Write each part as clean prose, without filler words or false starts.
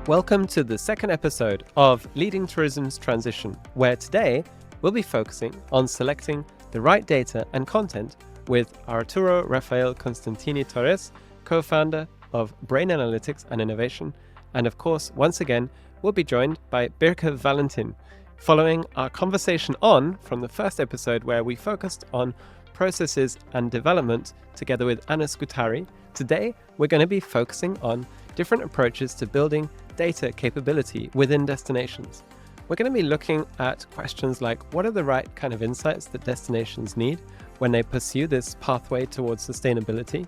Welcome to the second episode of Leading Tourism's Transition, where today we'll be focusing on selecting the right data and content with Arturo Rafael Constantini Torres, co-founder of Brain Analytics and Innovation, and of course, once again, we'll be joined by Birke Valentin, following our conversation from the first episode where we focused on processes and development together with Anna Scutari. Today, we're going to be focusing on different approaches to building data capability within destinations. We're going to be looking at questions like what are the right kind of insights that destinations need when they pursue this pathway towards sustainability.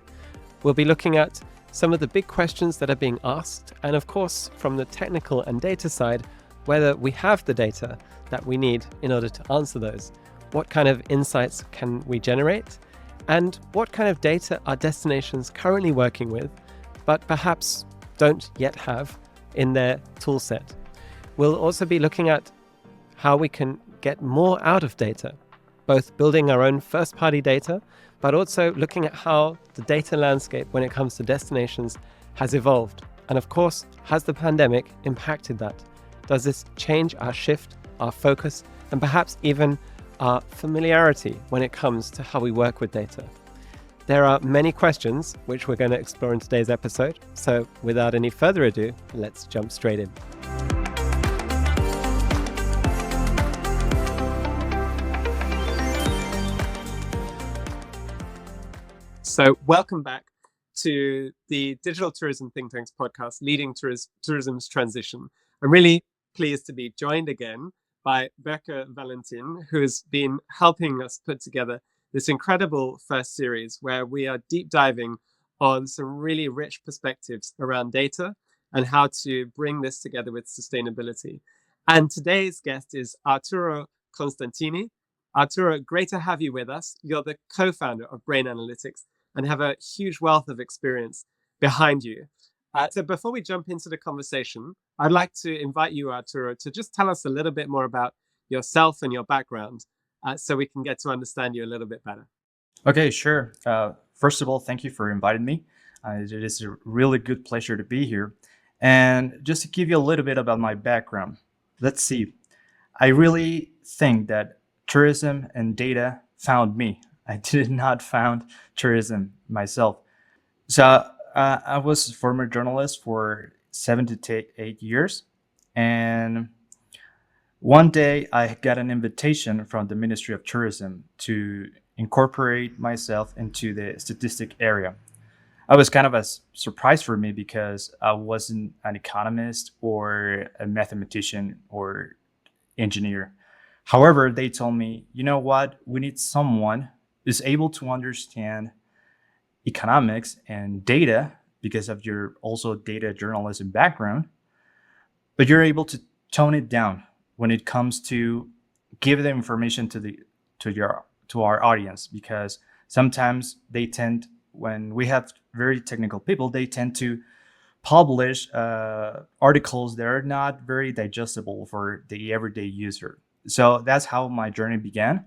We'll be looking at some of the big questions that are being asked, and of course, from the technical and data side, whether we have the data that we need in order to answer those. What kind of insights can we generate? And what kind of data are destinations currently working with, but perhaps don't yet have in their tool set? We'll also be looking at how we can get more out of data, both building our own first-party data, but also looking at how the data landscape when it comes to destinations has evolved. And of course, has the pandemic impacted that? Does this change our shift, our focus, and perhaps even our familiarity when it comes to how we work with data? There are many questions which we're going to explore in today's episode. So without any further ado, let's jump straight in. So welcome back to the Digital Tourism Think Tanks podcast, Leading Tourism's Transition. I'm really pleased to be joined again by Birke Valentin, who has been helping us put together this incredible first series where we are deep diving on some really rich perspectives around data and how to bring this together with sustainability. And today's guest is Arturo Constantini. Arturo, great to have you with us. You're the co-founder of Brain Analytics and have a huge wealth of experience behind you. So before we jump into the conversation, I'd like to invite you, Arturo, to just tell us a little bit more about yourself and your background so we can get to understand you a little bit better. Okay, sure. First of all, thank you for inviting me. It is a really good pleasure to be here. And just to give you a little bit about my background, let's see. I really think that tourism and data found me. I did not found tourism myself. So I was a former journalist for 7 to 8 years. And one day I got an invitation from the Ministry of Tourism to incorporate myself into the statistic area. It was kind of a surprise for me because I wasn't an economist or a mathematician or engineer. However, they told me, you know what, we need someone who's able to understand economics and data because of your also data journalism background, but you're able to tone it down when it comes to give the information to our audience, because sometimes they tend, when we have very technical people, they tend to publish articles that are not very digestible for the everyday user. So that's how my journey began.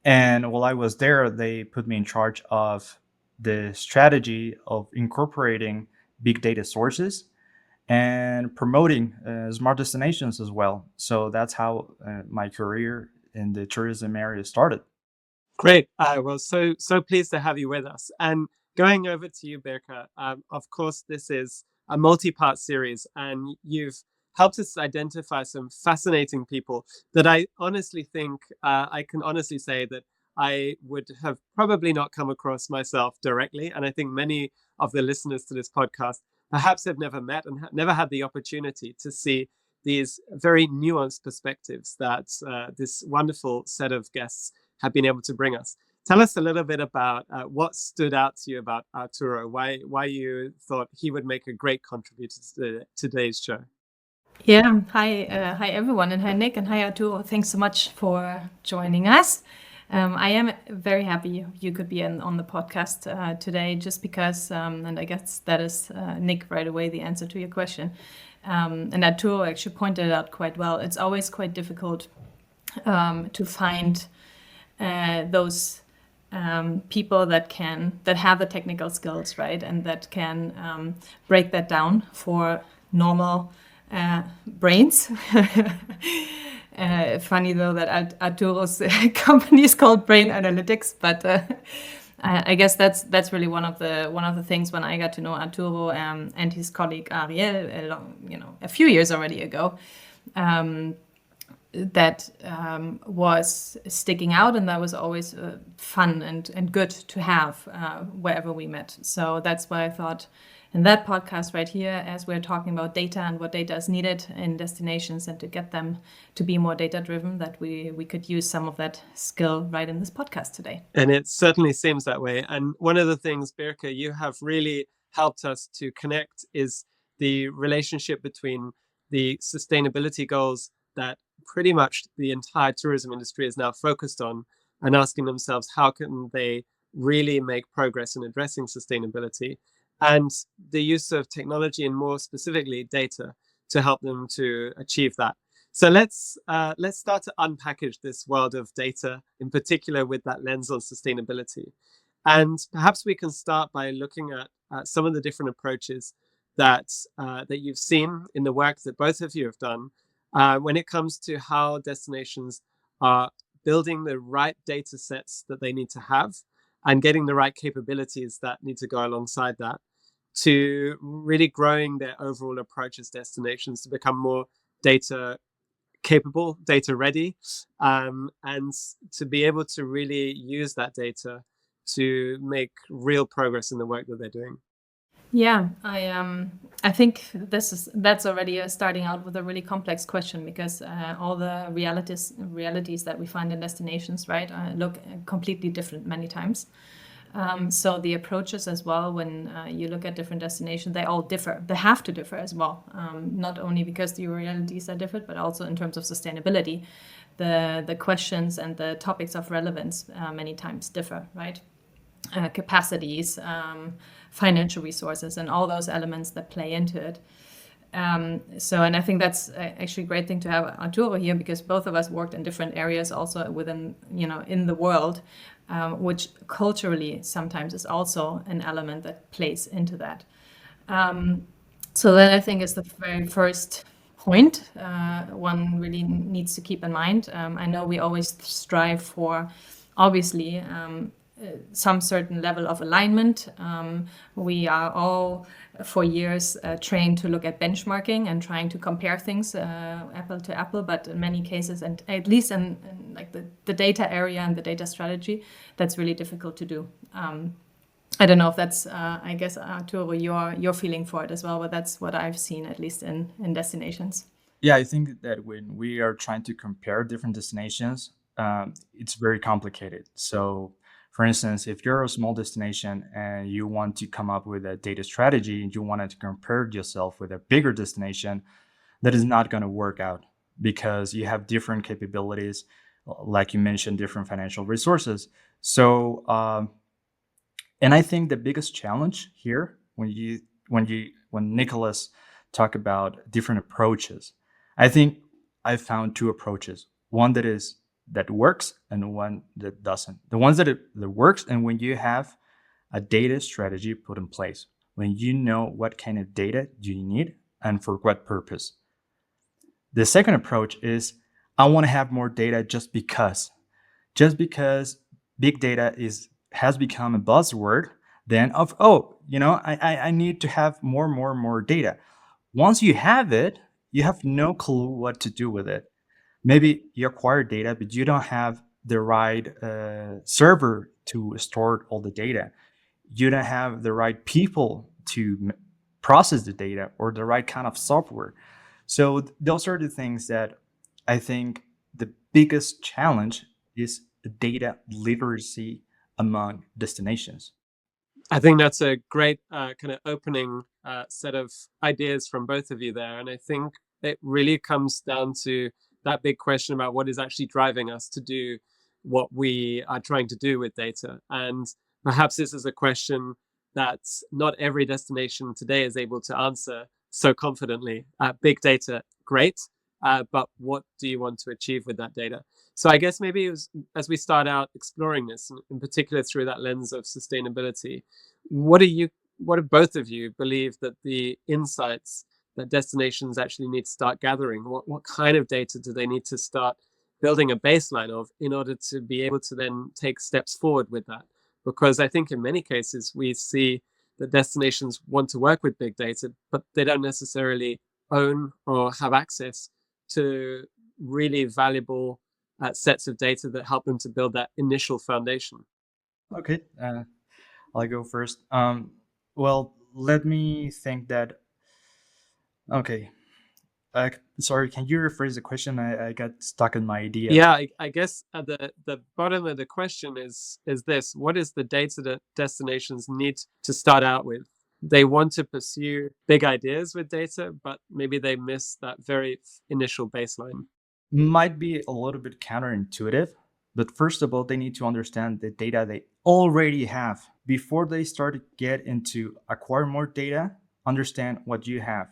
And while I was there, they put me in charge of the strategy of incorporating big data sources and promoting smart destinations as well. So that's how my career in the tourism area started. Great. Well, so pleased to have you with us. And going over to you, Birke, of course, this is a multi-part series, and you've helped us identify some fascinating people that I honestly think, I can honestly say that I would have probably not come across myself directly. And I think many of the listeners to this podcast perhaps have never met and never had the opportunity to see these very nuanced perspectives that this wonderful set of guests have been able to bring us. Tell us a little bit about what stood out to you about Arturo, why you thought he would make a great contributor to today's show. Yeah, hi everyone, and hi Nick, and hi Arturo. Thanks so much for joining us. I am very happy you could be on the podcast today, just because, and I guess that is, Nick, right away, the answer to your question. And Arturo actually pointed it out quite well. It's always quite difficult to find those people that have the technical skills, right, and that can break that down for normal brains. Funny though that Arturo's company is called Brain Analytics, but I guess that's really one of the things when I got to know Arturo and his colleague Ariel, a few years already ago. That was sticking out, and that was always fun and good to have wherever we met. So that's why I thought in that podcast right here, as we're talking about data and what data is needed in destinations and to get them to be more data driven, that we could use some of that skill right in this podcast today. And it certainly seems that way. And one of the things, Birke, you have really helped us to connect is the relationship between the sustainability goals that pretty much the entire tourism industry is now focused on, and asking themselves how can they really make progress in addressing sustainability, and the use of technology and more specifically data to help them to achieve that. So let's start to unpackage this world of data, in particular with that lens on sustainability. And perhaps we can start by looking at some of the different approaches that you've seen in the work that both of you have done when it comes to how destinations are building the right data sets that they need to have and getting the right capabilities that need to go alongside that, to really growing their overall approach as destinations to become more data capable, data ready, and to be able to really use that data to make real progress in the work that they're doing. Yeah, I think that's already starting out with a really complex question, because all the realities that we find in destinations, right, look completely different many times. So the approaches as well, when you look at different destinations, they all differ. They have to differ as well, not only because the realities are different, but also in terms of sustainability. The questions and the topics of relevance many times differ, right? Capacities, financial resources, and all those elements that play into it. And I think that's actually a great thing to have Arturo here, because both of us worked in different areas also within, in the world, which culturally sometimes is also an element that plays into that. So that I think is the very first point one really needs to keep in mind. I know we always strive for, obviously, some certain level of alignment. We are all for years trained to look at benchmarking and trying to compare things apple to apple, but in many cases, and at least in like the data area and the data strategy, that's really difficult to do. I don't know if that's, I guess, Arturo, your feeling for it as well, but that's what I've seen, at least in destinations. Yeah, I think that when we are trying to compare different destinations, it's very complicated. So, for instance, if you're a small destination and you want to come up with a data strategy and you wanted to compare yourself with a bigger destination, that is not going to work out, because you have different capabilities, like you mentioned, different financial resources. So, and I think the biggest challenge here, when Nicholas talked about different approaches, I think I found two approaches: one that works and one that doesn't. The ones that works, and when you have a data strategy put in place, when you know what kind of data do you need and for what purpose. The second approach is, I want to have more data just because big data has become a buzzword. Then I need to have more data. Once you have it, you have no clue what to do with it. Maybe you acquire data, but you don't have the right server to store all the data. You don't have the right people to process the data or the right kind of software. So those are the things that I think the biggest challenge is data literacy among destinations. I think that's a great kind of opening set of ideas from both of you there. And I think it really comes down to that big question about what is actually driving us to do what we are trying to do with data. And perhaps this is a question that not every destination today is able to answer so confidently. Big data, great, but what do you want to achieve with that data? So I guess maybe as we start out exploring this, in particular through that lens of sustainability, what do both of you believe that the insights that destinations actually need to start gathering? What kind of data do they need to start building a baseline of in order to be able to then take steps forward with that? Because I think in many cases we see that destinations want to work with big data, but they don't necessarily own or have access to really valuable sets of data that help them to build that initial foundation. Okay, I'll go first. Well, let me think that. Okay. Sorry, can you rephrase the question? I got stuck in my idea. Yeah, I guess at the bottom of the question is this: what is the data that destinations need to start out with? They want to pursue big ideas with data, but maybe they miss that very initial baseline. Might be a little bit counterintuitive, but first of all, they need to understand the data they already have before they start to get into acquire more data. Understand what you have,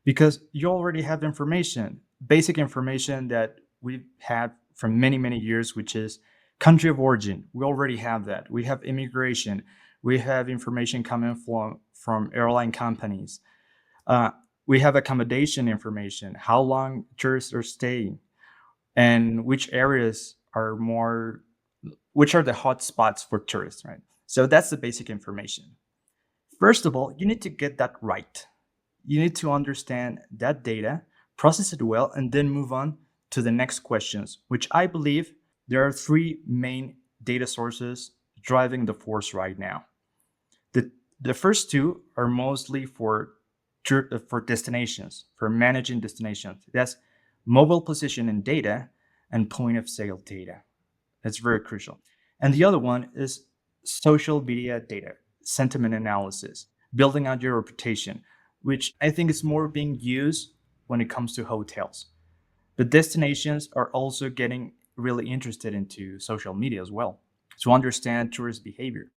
because you already have information, basic information that we've had from many years, which is country of origin. We already have that. We have immigration. We have information coming from airline companies. We have accommodation information, how long tourists are staying, and which areas are which are the hot spots for tourists, right? So that's the basic information. First of all, you need to get that right. You need to understand that data, process it well, and then move on to the next questions, which I believe there are three main data sources driving the force right now. The first two are mostly for destinations, for managing destinations. That's mobile positioning data and point of sale data. That's very crucial. And the other one is social media data, sentiment analysis, building out your reputation, which I think is more being used when it comes to hotels. But destinations are also getting really interested into social media as well to understand tourist behavior.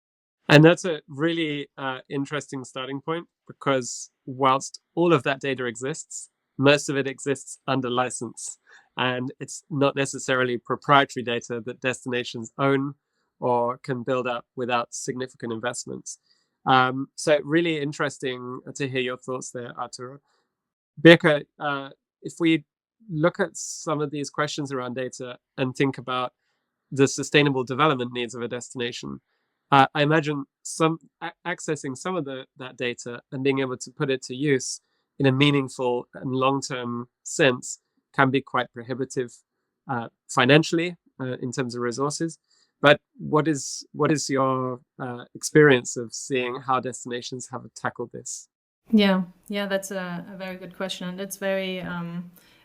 And that's a really interesting starting point, because whilst all of that data exists, most of it exists under license. And it's not necessarily proprietary data that destinations own or can build up without significant investments. So really interesting to hear your thoughts there, Arturo. Birke, if we look at some of these questions around data and think about the sustainable development needs of a destination, I imagine accessing some of that data and being able to put it to use in a meaningful and long-term sense can be quite prohibitive financially in terms of resources. But what is your experience of seeing how destinations have tackled this? Yeah, that's a very good question, and it's very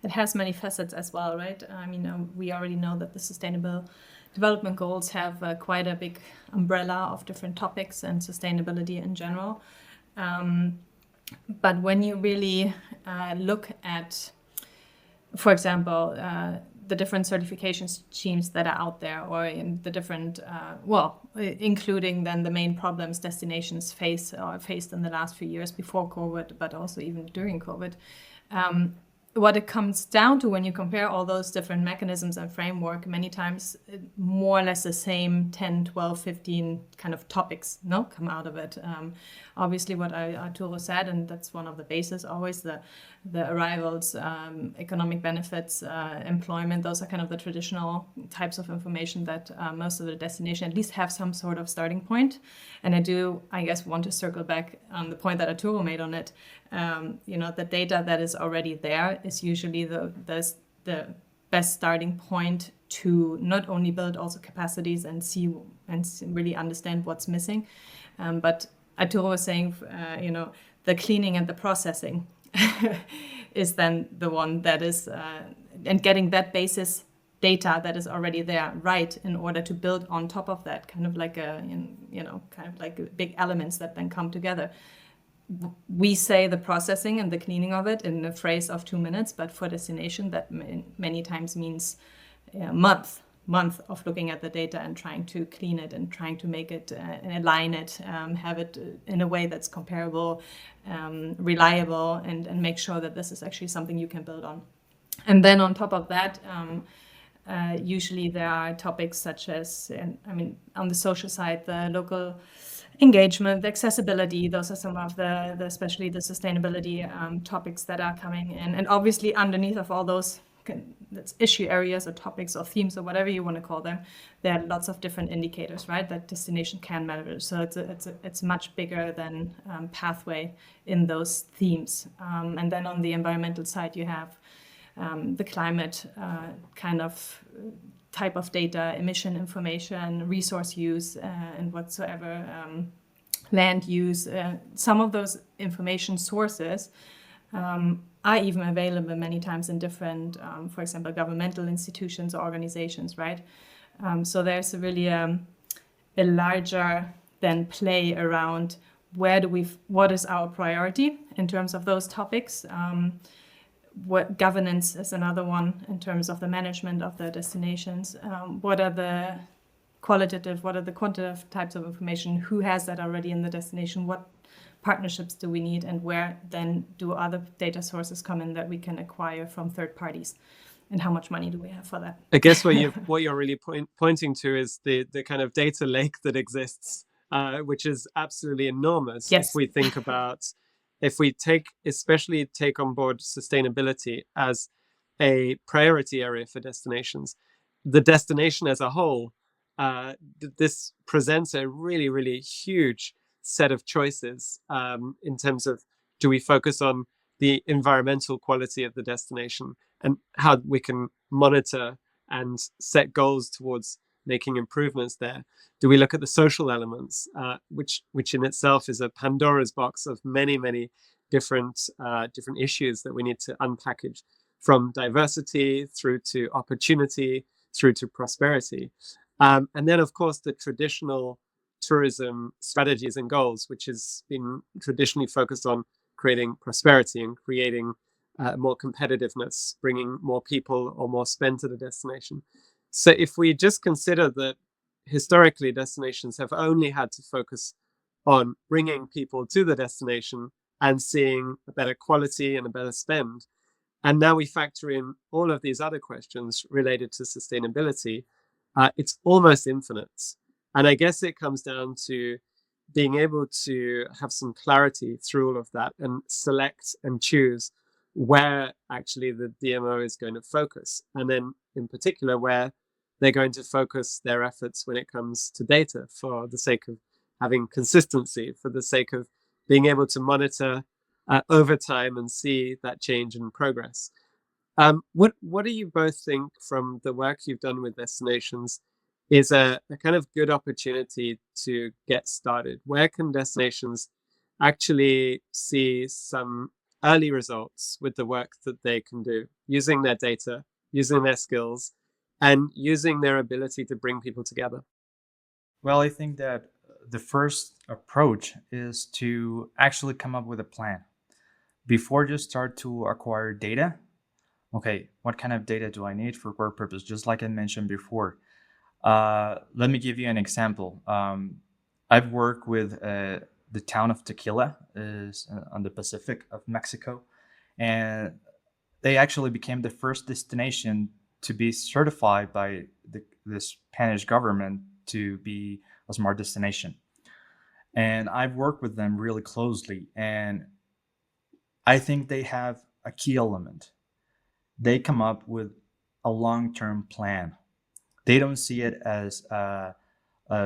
it has many facets as well, right? I mean, we already know that the Sustainable Development Goals have quite a big umbrella of different topics and sustainability in general. But when you really look at, for example, the different certification schemes that are out there, or in the different, including then the main problems destinations faced in the last few years before COVID, but also even during COVID. What it comes down to when you compare all those different mechanisms and framework, many times more or less the same 10, 12, 15 kind of topics come out of it. Obviously what Arturo said, and that's one of the bases, always the arrivals, economic benefits, employment, those are kind of the traditional types of information that most of the destination at least have some sort of starting point. And I guess, want to circle back on the point that Arturo made on it. The data that is already there is usually the best starting point to not only build also capacities and see and really understand what's missing, but Arturo was saying, the cleaning and the processing is then the one that is, and getting that basis data that is already there right in order to build on top of that, kind of like big elements that then come together. We say the processing and the cleaning of it in a phrase of 2 minutes, but for destination that many times means month of looking at the data and trying to clean it and trying to make it and align it, have it in a way that's comparable, reliable, and make sure that this is actually something you can build on. And then on top of that, usually there are topics such as, on the social side, the local engagement, accessibility. Those are some of the especially the sustainability topics that are coming in. And obviously underneath of all those issue areas or topics or themes or whatever you want to call them, there are lots of different indicators, right, that destination can measure. So it's much bigger than pathway in those themes. And then on the environmental side, you have the climate kind of type of data, emission information, resource use, and whatsoever, land use. Some of those information sources are even available many times in different, for example, governmental institutions or organizations, right? So there's really a larger than play around what is our priority in terms of those topics. What governance is another one in terms of the management of the destinations. What are the qualitative, what are the quantitative types of information? Who has that already in the destination? What partnerships do we need, and where then do other data sources come in that we can acquire from third parties? And how much money do we have for that? I guess what you're really pointing to is the kind of data lake that exists, which is absolutely enormous. Yes. If we think about, if we especially take on board sustainability as a priority area for destinations, the destination as a whole, this presents a really, really huge set of choices in terms of, do we focus on the environmental quality of the destination and how we can monitor and set goals towards making improvements there? Do we look at the social elements, which in itself is a Pandora's box of many, many different issues that we need to unpackage, from diversity through to opportunity, through to prosperity. And then, of course, the traditional tourism strategies and goals, which has been traditionally focused on creating prosperity and creating more competitiveness, bringing more people or more spend to the destination. So if we just consider that historically destinations have only had to focus on bringing people to the destination and seeing a better quality and a better spend, and now we factor in all of these other questions related to sustainability, it's almost infinite. And I guess it comes down to being able to have some clarity through all of that and select and choose where actually the DMO is going to focus. And then in particular, where they're going to focus their efforts when it comes to data, for the sake of having consistency, for the sake of being able to monitor over time and see that change and progress. What do you both think, from the work you've done with destinations, is a kind of good opportunity to get started? Where can destinations actually see some early results with the work that they can do, using their data, using their skills, and using their ability to bring people together? Well, I think that the first approach is to actually come up with a plan. Before you start to acquire data, okay, what kind of data do I need for what purpose? Just like I mentioned before. Let me give you an example. I've worked with the town of Tequila, is on the Pacific of Mexico, and they actually became the first destination to be certified by the Spanish government to be a smart destination. And I've worked with them really closely, and I think they have a key element. They come up with a long-term plan. They don't see it as a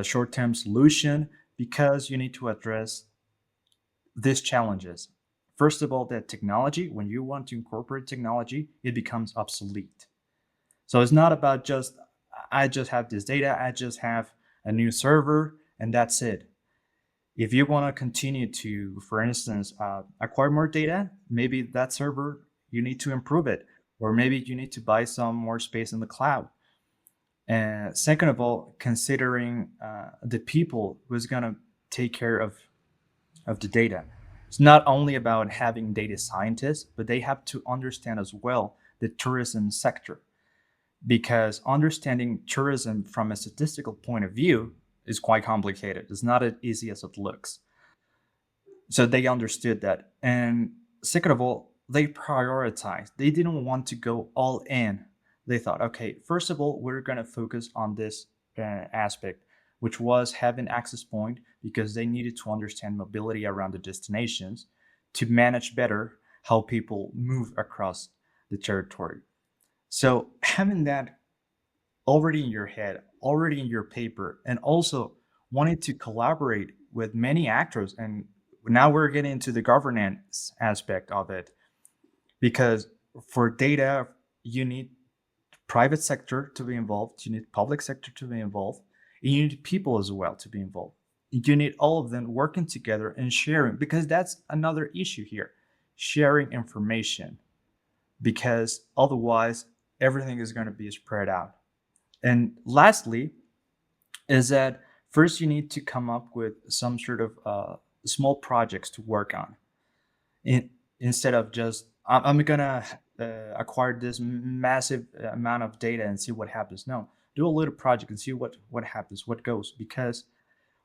short-term solution, because you need to address these challenges. First of all, that technology, when you want to incorporate technology, it becomes obsolete. So it's not about I just have this data, I just have a new server, and that's it. If you want to continue to, for instance, acquire more data, maybe that server, you need to improve it, or maybe you need to buy some more space in the cloud. And second of all, considering the people who's going to take care of the data. It's not only about having data scientists, but they have to understand as well the tourism sector, because understanding tourism from a statistical point of view is quite complicated. It's not as easy as it looks. So they understood that. And second of all, they prioritized. They didn't want to go all in. They thought, okay, first of all, we're going to focus on this aspect. which was having access point because they needed to understand mobility around the destinations to manage better how people move across the territory. So having that already in your head, already in your paper, and also wanting to collaborate with many actors. And now we're getting into the governance aspect of it, because for data, you need private sector to be involved, you need public sector to be involved, and you need people as well to be involved. You need all of them working together and sharing, because that's another issue here, sharing information, because otherwise everything is going to be spread out. And lastly, is that first you need to come up with some sort of small projects to work on, instead of just I'm gonna acquire this massive amount of data and see what happens. No, do a little project and see what happens, what goes. Because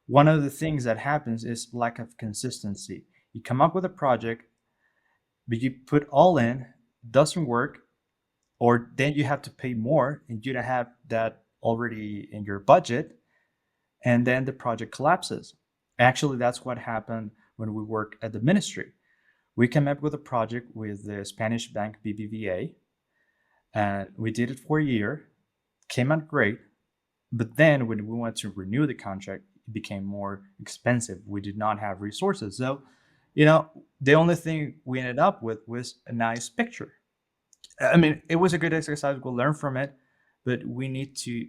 one of the things that happens is lack of consistency. You come up with a project, but you put all in, doesn't work, or then you have to pay more and you don't have that already in your budget, and then the project collapses. Actually, that's what happened when we worked at the ministry. We came up with a project with the Spanish bank BBVA, and we did it for a year, came out great, but then when we went to renew the contract, it became more expensive. We did not have resources. So, the only thing we ended up with was a nice picture. I mean, it was a good exercise. We'll learn from it, but we need to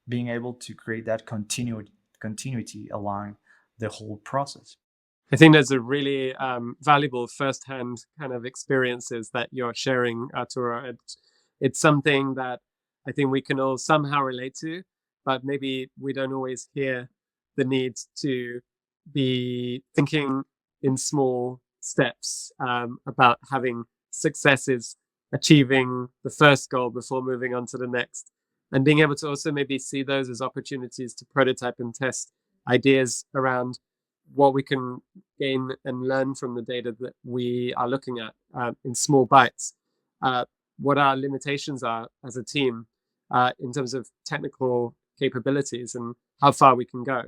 being able to create that continuity along the whole process. I think there's a really valuable firsthand kind of experiences that you're sharing, Arturo. It's something that I think we can all somehow relate to, but maybe we don't always hear the need to be thinking in small steps about having successes, achieving the first goal before moving on to the next, and being able to also maybe see those as opportunities to prototype and test ideas around what we can gain and learn from the data that we are looking at in small bites, what our limitations are as a team in terms of technical capabilities and how far we can go.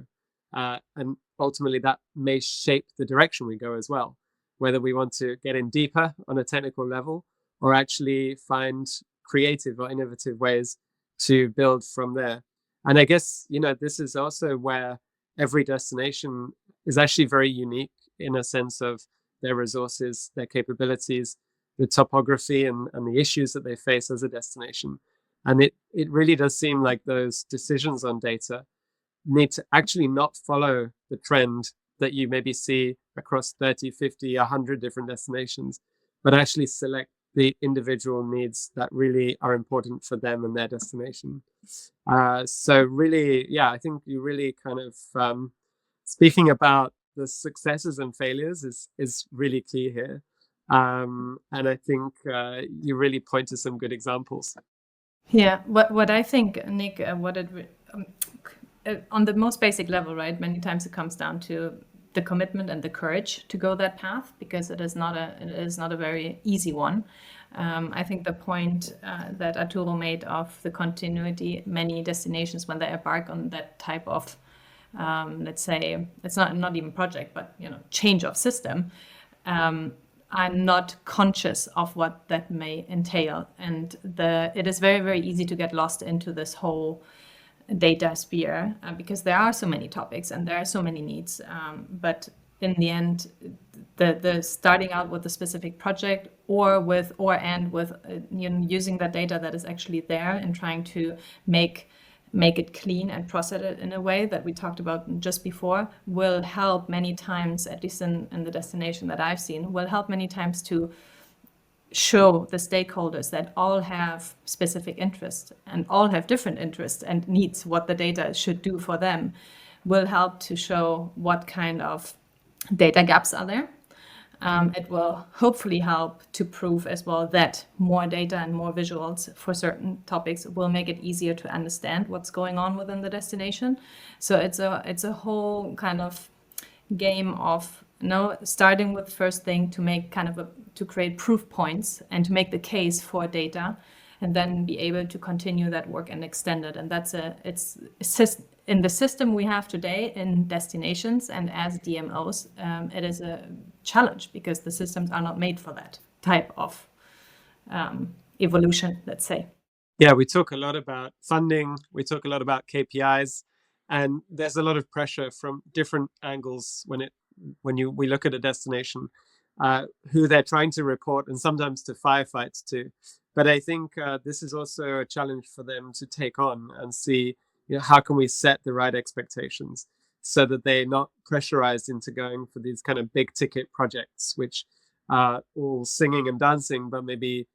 And ultimately that may shape the direction we go as well, whether we want to get in deeper on a technical level or actually find creative or innovative ways to build from there. And I guess, this is also where every destination is actually very unique in a sense of their resources, their capabilities, the topography and the issues that they face as a destination. And it really does seem like those decisions on data need to actually not follow the trend that you maybe see across 30, 50, 100 different destinations, but actually select the individual needs that really are important for them and their destination. So really, yeah, I think you really kind of speaking about the successes and failures is really key here. And I think you really point to some good examples. Yeah, what I think, Nick, on the most basic level, right? Many times it comes down to the commitment and the courage to go that path, because it is not a very easy one. I think the point that Arturo made of the continuity, many destinations when they embark on that type of, let's say, it's not even project, but change of system, are not conscious of what that may entail, and it is very, very easy to get lost into this whole data sphere because there are so many topics and there are so many needs. But in the end, the starting out with a specific project or with using that data that is actually there and trying to make it clean and process it in a way that we talked about just before will help many times, at least in the destination that I've seen, will help many times to show the stakeholders that all have specific interests and all have different interests and needs, what the data should do for them, will help to show what kind of data gaps are there. It will hopefully help to prove as well that more data and more visuals for certain topics will make it easier to understand what's going on within the destination. So it's a whole kind of game of starting with first thing to make to create proof points and to make the case for data, and then be able to continue that work and extend it. And in the system we have today in destinations and as DMOs, it is a challenge because the systems are not made for that type of evolution, let's say. Yeah, we talk a lot about funding, we talk a lot about KPIs, and there's a lot of pressure from different angles we look at a destination, who they're trying to report and sometimes to firefight to. But I think this is also a challenge for them to take on and see, how can we set the right expectations so that they're not pressurized into going for these kind of big ticket projects, which are all singing and dancing, but maybe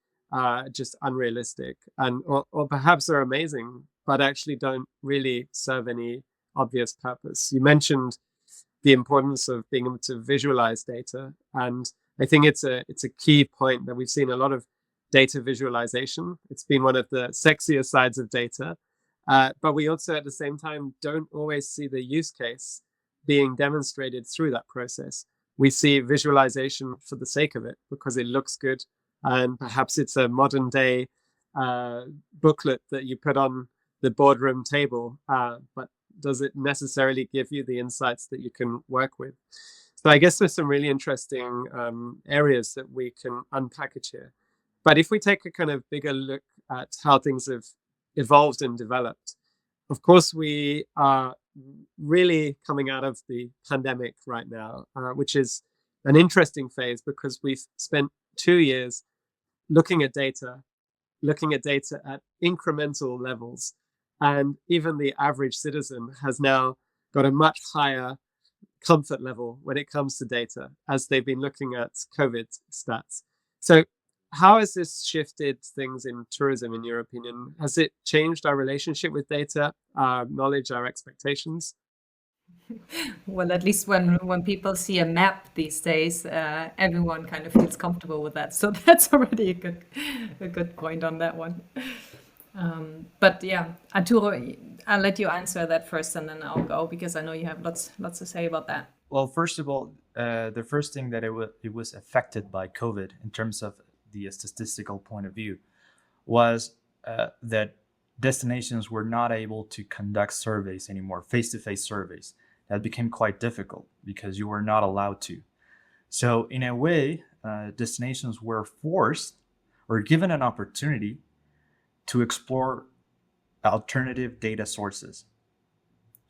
just unrealistic, and or perhaps are amazing, but actually don't really serve any obvious purpose. You mentioned the importance of being able to visualize data, and I think it's a key point that we've seen a lot of data visualization. It's been one of the sexier sides of data, but we also at the same time don't always see the use case being demonstrated through that process. We see visualization for the sake of it because it looks good, and perhaps it's a modern day booklet that you put on the boardroom table, but does it necessarily give you the insights that you can work with? So I guess there's some really interesting areas that we can unpackage here. But if we take a kind of bigger look at how things have evolved and developed, of course, we are really coming out of the pandemic right now, which is an interesting phase because we've spent 2 years looking at data at incremental levels. And even the average citizen has now got a much higher comfort level when it comes to data as they've been looking at COVID stats. So how has this shifted things in tourism, in your opinion? Has it changed our relationship with data, our knowledge, our expectations? Well, at least when people see a map these days, everyone kind of feels comfortable with that. So that's already a good point on that one. But yeah, Arturo, I'll let you answer that first, and then I'll go because I know you have lots to say about that. Well, first of all, the first thing that it was affected by COVID in terms of the statistical point of view was that destinations were not able to conduct surveys anymore, face-to-face surveys. That became quite difficult because you were not allowed to. So in a way, destinations were forced or given an opportunity to explore alternative data sources.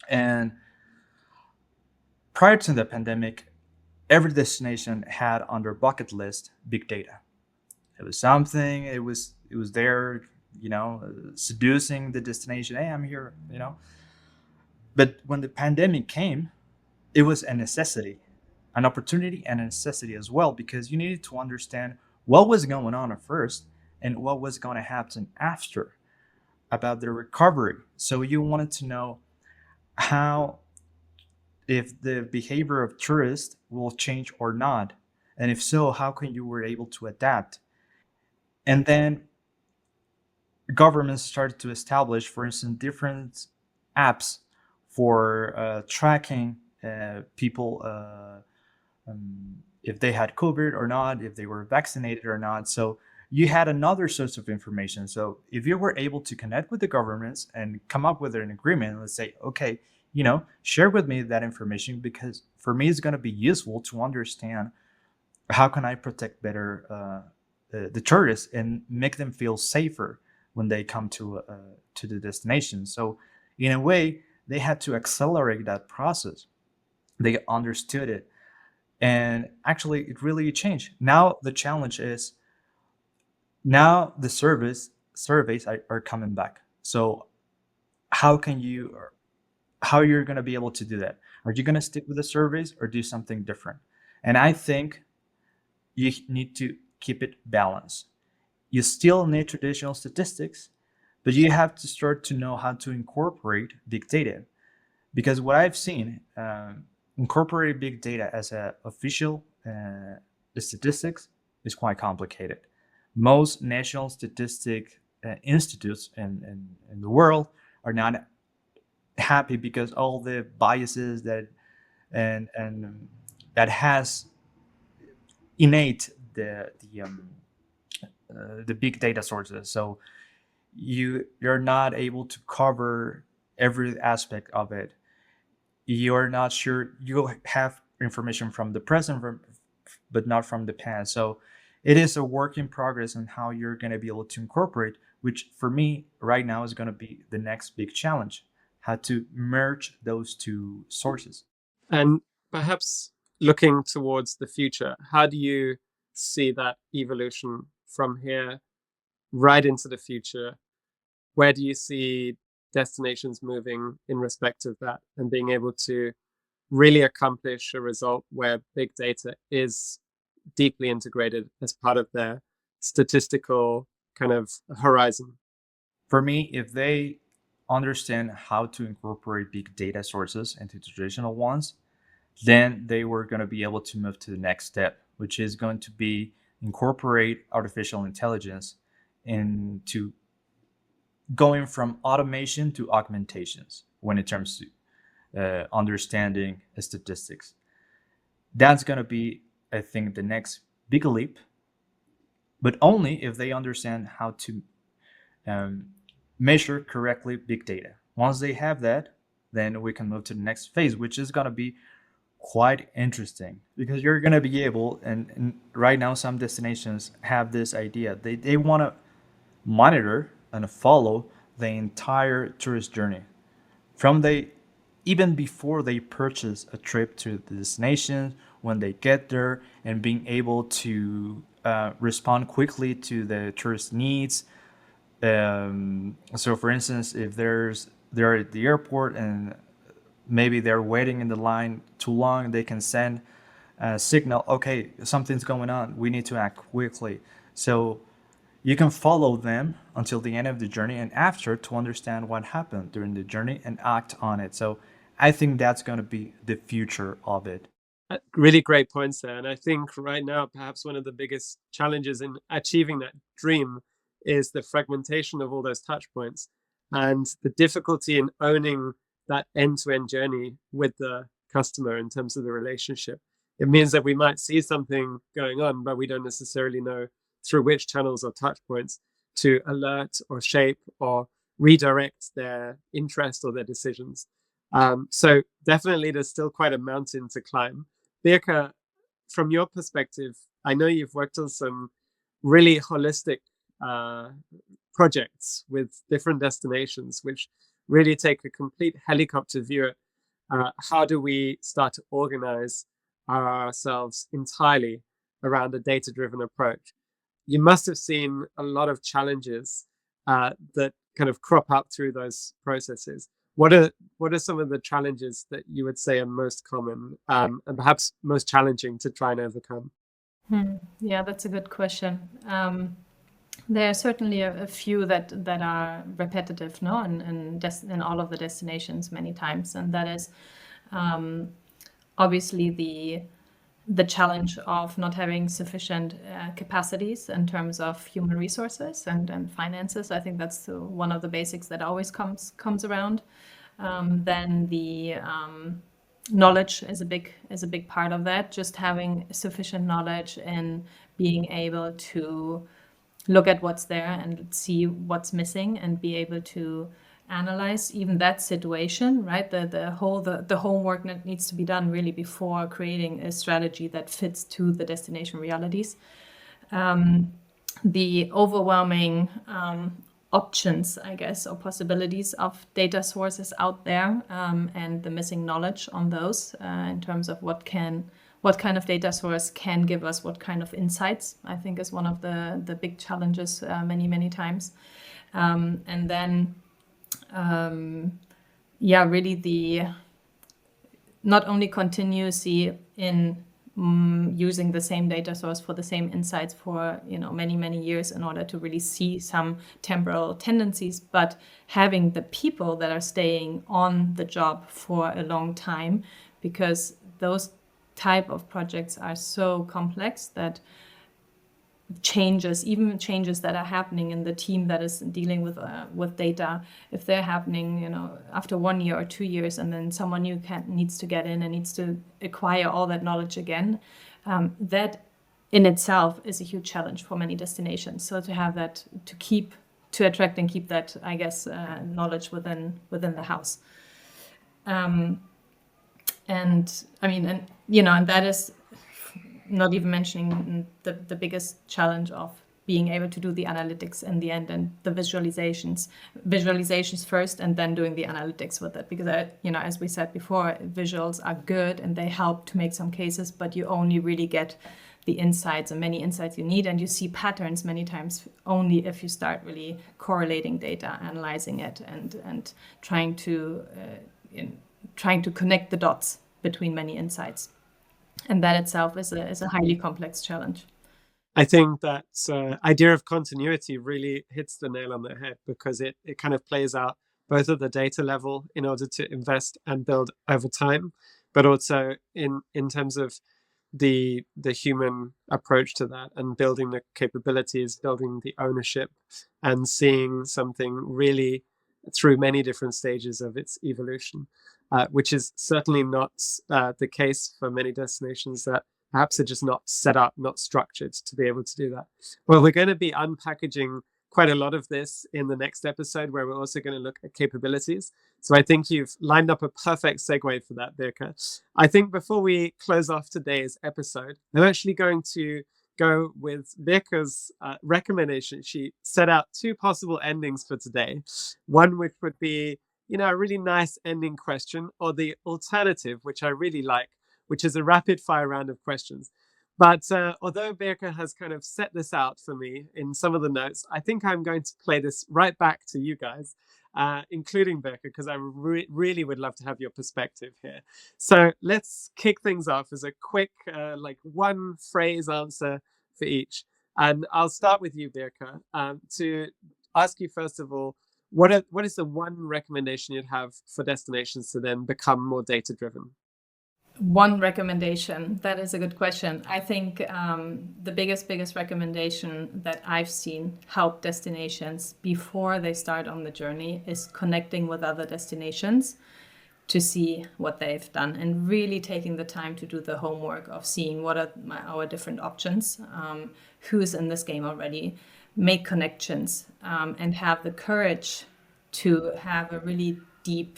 And prior to the pandemic, every destination had on their bucket list big data. It was something, it was there, seducing the destination. Hey, I'm here, But when the pandemic came, it was a necessity, an opportunity and a necessity as well, because you needed to understand what was going on at first and what was going to happen after about the recovery. So you wanted to know if the behavior of tourists will change or not. And if so, how can you were able to adapt? And then governments started to establish, for instance, different apps for tracking people if they had COVID or not, if they were vaccinated or not. So you had another source of information. So if you were able to connect with the governments and come up with an agreement, let's say, okay, share with me that information, because for me, it's going to be useful to understand how can I protect better the tourists and make them feel safer when they come to the destination. So in a way, they had to accelerate that process. They understood it. And actually, it really changed. Now the challenge is, now the surveys are coming back. So how you're going to be able to do that? Are you going to stick with the surveys or do something different? And I think you need to keep it balanced. You still need traditional statistics, but you have to start to know how to incorporate big data. Because what I've seen, incorporating big data as an official statistics is quite complicated. Most national statistic institutes in the world are not happy because all the biases that has innate the big data sources. So you're not able to cover every aspect of it. You're not sure, you have information from the present, but not from the past. So it is a work in progress on how you're going to be able to incorporate, which for me right now is going to be the next big challenge, how to merge those two sources. And perhaps looking towards the future, how do you see that evolution from here right into the future? Where do you see destinations moving in respect of that and being able to really accomplish a result where big data is deeply integrated as part of their statistical kind of horizon? For me, if they understand how to incorporate big data sources into traditional ones, then they were going to be able to move to the next step, which is going to be incorporate artificial intelligence into going from automation to augmentations when it comes to understanding statistics. That's going to be, I think, the next big leap, but only if they understand how to measure correctly big data. Once they have that, then we can move to the next phase, which is going to be quite interesting, because you're going to be able, and right now some destinations have this idea, they want to monitor and follow the entire tourist journey from even before they purchase a trip to the destination, when they get there, and being able to respond quickly to the tourist needs. So for instance, if they're at the airport and maybe they're waiting in the line too long, they can send a signal, okay, something's going on, we need to act quickly. So you can follow them until the end of the journey and after, to understand what happened during the journey and act on it. So I think that's going to be the future of it. Really great points there. And I think right now, perhaps one of the biggest challenges in achieving that dream is the fragmentation of all those touch points and the difficulty in owning that end-to-end journey with the customer in terms of the relationship. It means that we might see something going on, but we don't necessarily know through which channels or touch points to alert or shape or redirect their interest or their decisions. So definitely there's still quite a mountain to climb. Birke, from your perspective, I know you've worked on some really holistic projects with different destinations, which really take a complete helicopter view at how do we start to organize ourselves entirely around a data-driven approach. You must have seen a lot of challenges that kind of crop up through those processes. What are some of the challenges that you would say are most common and perhaps most challenging to try and overcome? Yeah, that's a good question. There are certainly a few that are repetitive, no, in all of the destinations many times, and that is obviously the challenge of not having sufficient capacities in terms of human resources and finances. I think that's one of the basics that always comes around. Then the knowledge is a big part of that. Just having sufficient knowledge and being able to look at what's there and see what's missing and be able to analyze even that situation, right? The homework that needs to be done really before creating a strategy that fits to the destination realities. The overwhelming options, I guess, or possibilities of data sources out there, and the missing knowledge on those in terms of what kind of data source can give us what kind of insights, I think is one of the big challenges many times. And then really the not only continuously in using the same data source for the same insights for many years in order to really see some temporal tendencies, but having the people that are staying on the job for a long time, because those type of projects are so complex that changes that are happening in the team that is dealing with data, if they're happening, after 1 year or 2 years, and then someone new needs to get in and needs to acquire all that knowledge again, that in itself is a huge challenge for many destinations. So to have that, to keep to attract and keep that, I guess, knowledge within the house. And I mean, and that is not even mentioning the biggest challenge of being able to do the analytics in the end and the visualizations first and then doing the analytics with it. Because, as we said before, visuals are good and they help to make some cases, but you only really get the insights and many insights you need. And you see patterns many times only if you start really correlating data, analyzing it and trying to connect the dots between many insights. And that itself is a highly complex challenge. I think that idea of continuity really hits the nail on the head, because it kind of plays out both at the data level in order to invest and build over time, but also in terms of the human approach to that and building the capabilities, building the ownership, and seeing something really through many different stages of its evolution, which is certainly not the case for many destinations that perhaps are just not set up, not structured to be able to do that. Well, we're going to be unpackaging quite a lot of this in the next episode, where we're also going to look at capabilities. So I think you've lined up a perfect segue for that, Birke. I think before we close off today's episode, I'm actually going to go with Birke's recommendation. She set out two possible endings for today. One which would be, a really nice ending question, or the alternative, which I really like, which is a rapid fire round of questions. But although Birke has kind of set this out for me in some of the notes, I think I'm going to play this right back to you guys, including Birke, because I really would love to have your perspective here. So let's kick things off as a quick, one phrase answer for each. And I'll start with you, Birke, to ask you, first of all, what is the one recommendation you'd have for destinations to then become more data-driven? One recommendation, that is a good question. I think the biggest recommendation that I've seen help destinations before they start on the journey is connecting with other destinations to see what they've done, and really taking the time to do the homework of seeing what are our different options, who's in this game already, make connections, and have the courage to have a really deep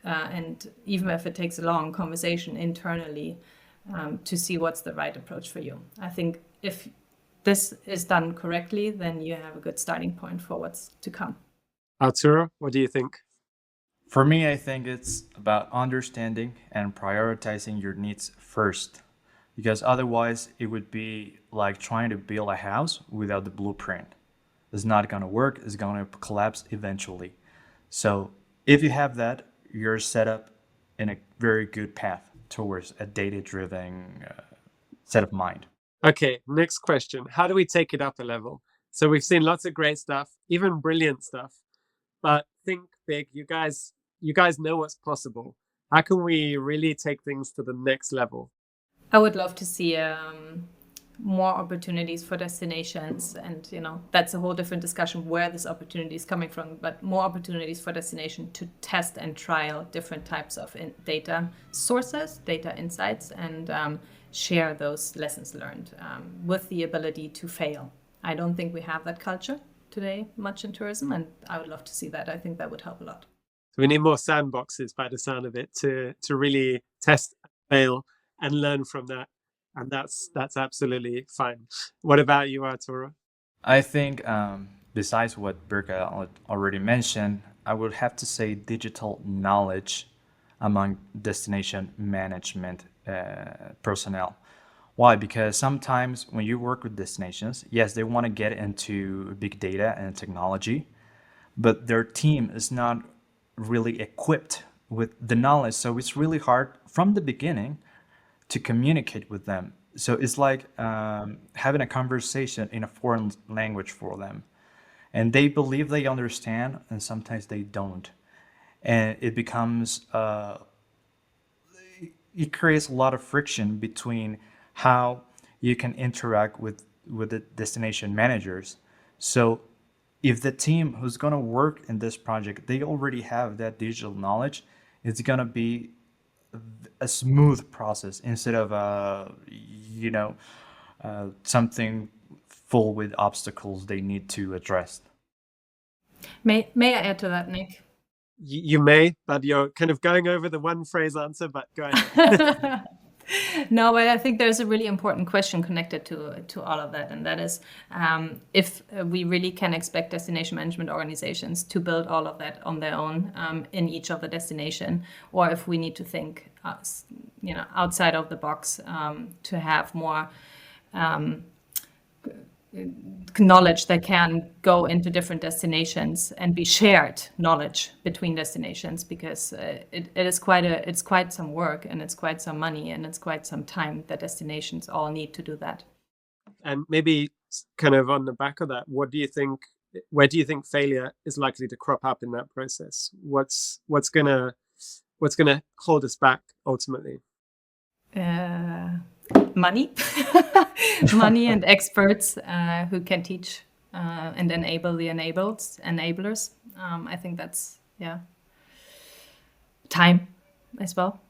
and even if it takes a long conversation internally, to see what's the right approach for you. I think if this is done correctly, then you have a good starting point for what's to come. Arturo, what do you think? For me, I think it's about understanding and prioritizing your needs first, because otherwise it would be like trying to build a house without the blueprint. It's not going to work. It's going to collapse eventually. So if you have that, you're set up in a very good path towards a data-driven set of mind. Okay, next question. How do we take it up a level? So we've seen lots of great stuff, even brilliant stuff, but think big. You guys know what's possible. How can we really take things to the next level? I would love to see more opportunities for destinations, and that's a whole different discussion where this opportunity is coming from, but more opportunities for destination to test and trial different types of data sources, data insights, and share those lessons learned with the ability to fail. I don't think we have that culture today much in tourism, and I would love to see that. I think that would help a lot. So we need more sandboxes, by the sound of it, to really test, fail, and learn from that. And that's absolutely fine. What about you, Arturo? I think besides what Birke already mentioned, I would have to say digital knowledge among destination management personnel. Why? Because sometimes when you work with destinations, yes, they want to get into big data and technology, but their team is not really equipped with the knowledge. So it's really hard from the beginning to communicate with them. So it's like having a conversation in a foreign language for them. And they believe they understand, and sometimes they don't. And it becomes, it creates a lot of friction between how you can interact with the destination managers. So if the team who's going to work in this project, they already have that digital knowledge, it's going to be a smooth process instead of something full with obstacles they need to address. May I add to that, Nick? You may, but you're kind of going over the one phrase answer, but go ahead. No, but I think there's a really important question connected to all of that, and that is if we really can expect destination management organizations to build all of that on their own in each of the destination, or if we need to think, outside of the box to have more knowledge that can go into different destinations and be shared knowledge between destinations, because it's quite some work, and it's quite some money, and it's quite some time that destinations all need to do that. And maybe kind of on the back of that, where do you think failure is likely to crop up in that process? What's gonna hold us back ultimately? Money money and experts who can teach and enable the enablers. I think that's time as well.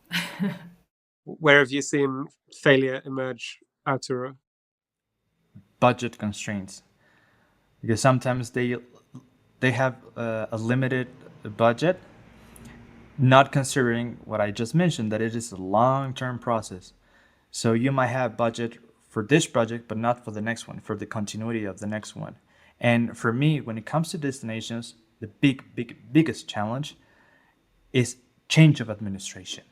Where have you seen failure emerge, Arturo? Budget constraints, because sometimes they have a limited budget, not considering what I just mentioned, that it is a long-term process. So you might have budget for this project, but not for the next one, for the continuity of the next one. And for me, when it comes to destinations, the biggest challenge is change of administration.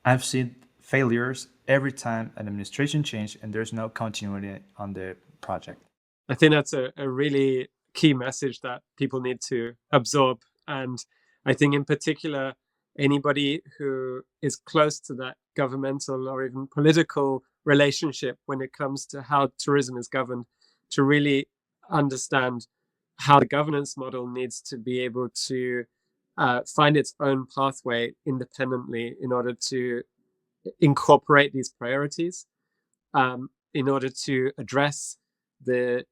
I've seen failures every time an administration change and there's no continuity on the project. I think that's a really key message that people need to absorb. And I think in particular, anybody who is close to that governmental or even political relationship when it comes to how tourism is governed, to really understand how the governance model needs to be able to find its own pathway independently in order to incorporate these priorities, in order to address the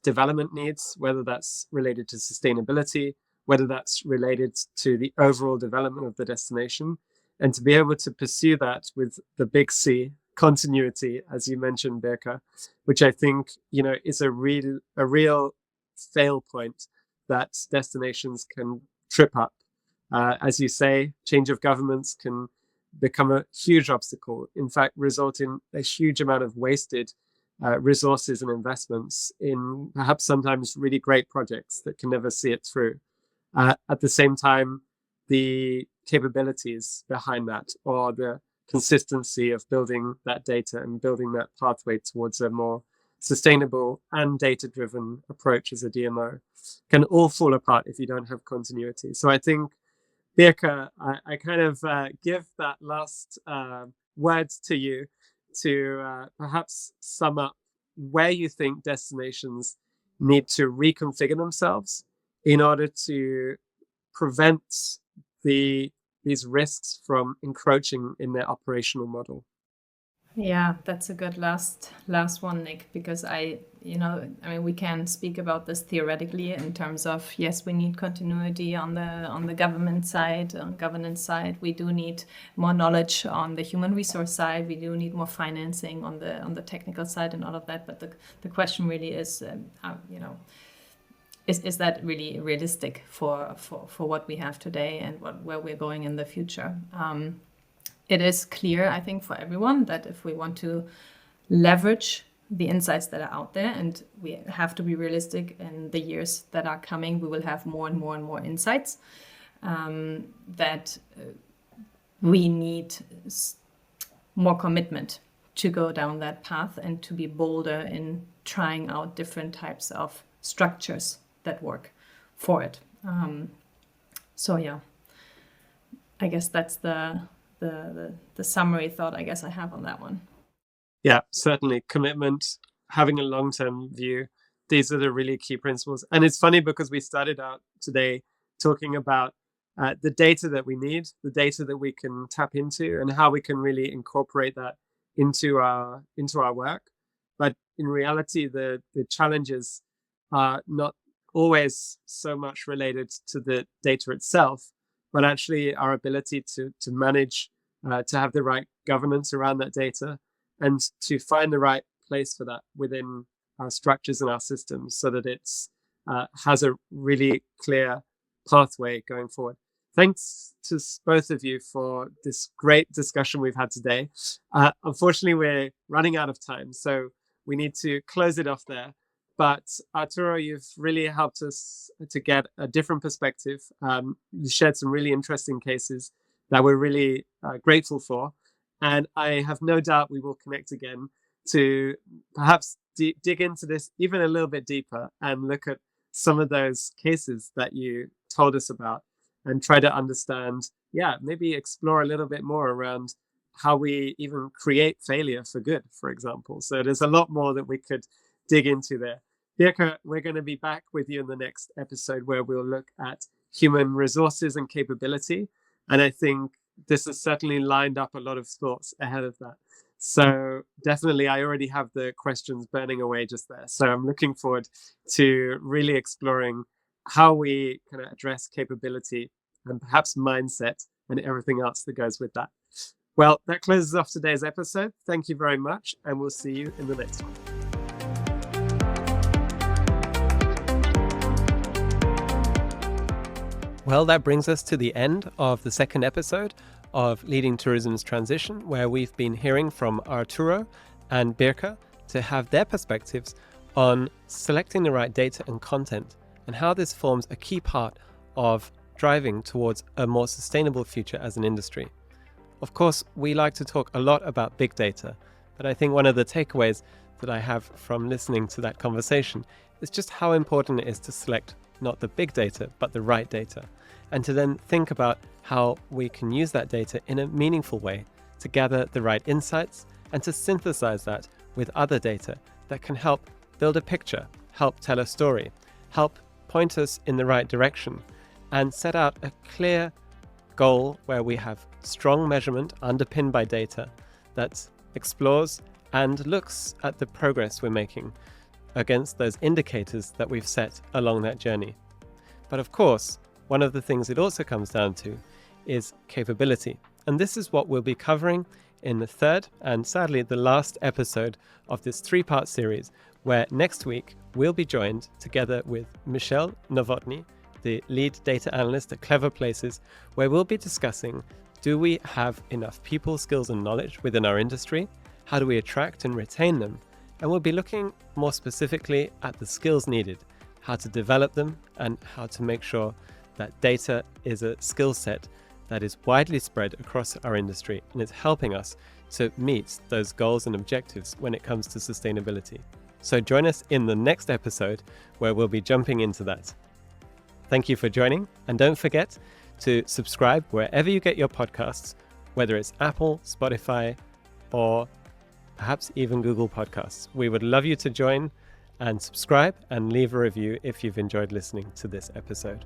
development needs, whether that's related to sustainability, whether that's related to the overall development of the destination, and to be able to pursue that with the big C, continuity, as you mentioned, Birke, which I think, is a real fail point that destinations can trip up. As you say, change of governments can become a huge obstacle, in fact, result in a huge amount of wasted resources and investments in perhaps sometimes really great projects that can never see it through. At the same time, the capabilities behind that, or the consistency of building that data and building that pathway towards a more sustainable and data-driven approach as a DMO, can all fall apart if you don't have continuity. So I think, Birke, I kind of give that last words to you to perhaps sum up where you think destinations need to reconfigure themselves in order to prevent these risks from encroaching in their operational model. Yeah, that's a good last one, Nick, because we can speak about this theoretically in terms of, yes, we need continuity on the government side, on governance side. We do need more knowledge on the human resource side. We do need more financing on the technical side and all of that. But the question really is, is that really realistic for what we have today and where we're going in the future? It is clear, I think, for everyone that if we want to leverage the insights that are out there, and we have to be realistic, in the years that are coming, we will have more and more and more insights, that we need more commitment to go down that path and to be bolder in trying out different types of structures that work for it. So yeah, I guess that's the summary thought I guess I have on that one. Yeah, certainly. Commitment, having a long-term view. These are the really key principles. And it's funny because we started out today talking about the data that we need, the data that we can tap into, and how we can really incorporate that into our work. But in reality, the challenges are not always so much related to the data itself, but actually our ability to manage, to have the right governance around that data, and to find the right place for that within our structures and our systems, so that it's has a really clear pathway going forward. Thanks to both of you for this great discussion we've had today. Unfortunately, we're running out of time, so we need to close it off there. But Arturo, you've really helped us to get a different perspective. You shared some really interesting cases that we're really grateful for. And I have no doubt we will connect again to perhaps dig into this even a little bit deeper and look at some of those cases that you told us about and try to understand, maybe explore a little bit more around how we even create failure for good, for example. So there's a lot more that we could dig into there. Birke, we're going to be back with you in the next episode where we'll look at human resources and capability. And I think this has certainly lined up a lot of thoughts ahead of that. So definitely, I already have the questions burning away just there. So I'm looking forward to really exploring how we kind of address capability and perhaps mindset and everything else that goes with that. Well, that closes off today's episode. Thank you very much, and we'll see you in the next one. Well, that brings us to the end of the second episode of Leading Tourism's Transition, where we've been hearing from Arturo and Birke to have their perspectives on selecting the right data and content and how this forms a key part of driving towards a more sustainable future as an industry. Of course, we like to talk a lot about big data, but I think one of the takeaways that I have from listening to that conversation is just how important it is to select not the big data, but the right data, and to then think about how we can use that data in a meaningful way to gather the right insights and to synthesize that with other data that can help build a picture, help tell a story, help point us in the right direction, and set out a clear goal where we have strong measurement underpinned by data that explores and looks at the progress we're making against those indicators that we've set along that journey. But of course, one of the things it also comes down to is capability. And this is what we'll be covering in the third and sadly the last episode of this three-part series, where next week we'll be joined together with Michelle Novotny, the lead data analyst at Clever Places, where we'll be discussing, do we have enough people, skills and knowledge within our industry? How do we attract and retain them? And we'll be looking more specifically at the skills needed, how to develop them, and how to make sure that data is a skill set that is widely spread across our industry and is helping us to meet those goals and objectives when it comes to sustainability. So join us in the next episode where we'll be jumping into that. Thank you for joining, and don't forget to subscribe wherever you get your podcasts, whether it's Apple, Spotify, or perhaps even Google Podcasts. We would love you to join and subscribe and leave a review if you've enjoyed listening to this episode.